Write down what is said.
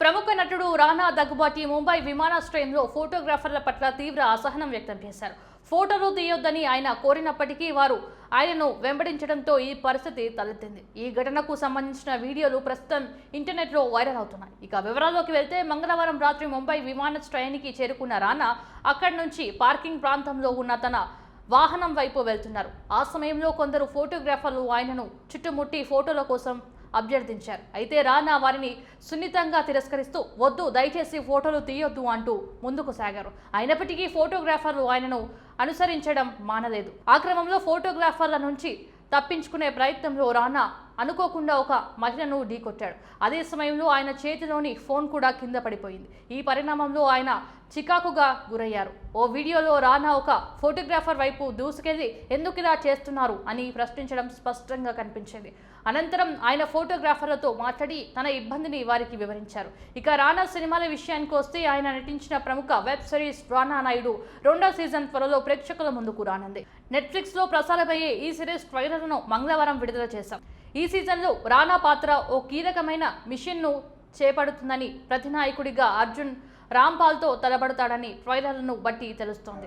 ప్రముఖ నటుడు రానా దగ్గుబాటి ముంబై విమానాశ్రయంలో ఫోటోగ్రాఫర్ల పట్ల తీవ్ర అసహనం వ్యక్తం చేశారు. ఫోటోలు తీయొద్దని ఆయన కోరినప్పటికీ వారు ఆయనను వెంబడించడంతో ఈ పరిస్థితి తలెత్తింది. ఈ ఘటనకు సంబంధించిన వీడియోలు ప్రస్తుతం ఇంటర్నెట్లో వైరల్ అవుతున్నాయి. ఇక వివరాల్లోకి వెళ్తే మంగళవారం రాత్రి ముంబై విమానాశ్రయానికి చేరుకున్న రానా అక్కడి నుంచి పార్కింగ్ ప్రాంతంలో ఉన్న తన వాహనం వైపు వెళ్తున్నారు. ఆ సమయంలో కొందరు ఫోటోగ్రాఫర్లు ఆయనను చుట్టుముట్టి ఫోటోల కోసం అభ్యర్థించారు. అయితే రానా వారిని సున్నితంగా తిరస్కరిస్తూ వద్దు, దయచేసి ఫోటోలు తీయొద్దు అంటూ ముందుకు సాగారు. అయినప్పటికీ ఫోటోగ్రాఫర్లు ఆయనను అనుసరించడం మానలేదు. ఆ క్రమంలో ఫోటోగ్రాఫర్ల నుంచి తప్పించుకునే ప్రయత్నంలో రానా అనుకోకుండా ఒక మహిళను ఢీకొట్టాడు. అదే సమయంలో ఆయన చేతిలోని ఫోన్ కూడా కింద పడిపోయింది. ఈ పరిణామంలో ఆయన చికాకుగా గురయ్యారు. ఓ వీడియోలో రానా ఒక ఫోటోగ్రాఫర్ వైపు దూసుకెళ్లి ఎందుకు ఇలా చేస్తున్నారు అని ప్రశ్నించడం స్పష్టంగా కనిపించింది. అనంతరం ఆయన ఫోటోగ్రాఫర్లతో మాట్లాడి తన ఇబ్బందిని వారికి వివరించారు. ఇక రానా సినిమాల విషయానికి వస్తే ఆయన నటించిన ప్రముఖ వెబ్ సిరీస్ రానా నాయుడు 2వ సీజన్ త్వరలో ప్రేక్షకుల ముందుకు రానుంది. నెట్ఫ్లిక్స్ లో ప్రసారమయ్యే ఈ సిరీస్ ట్రైలర్ను మంగళవారం విడుదల చేశాం. ఈ సీజన్లో రానా పాత్ర ఓ కీలకమైన మిషన్ను చేపడుతుందని, ప్రతినాయకుడిగా అర్జున్ రాంపాల్తో తలబడతాడని ట్రైలర్లను బట్టి తెలుస్తోంది.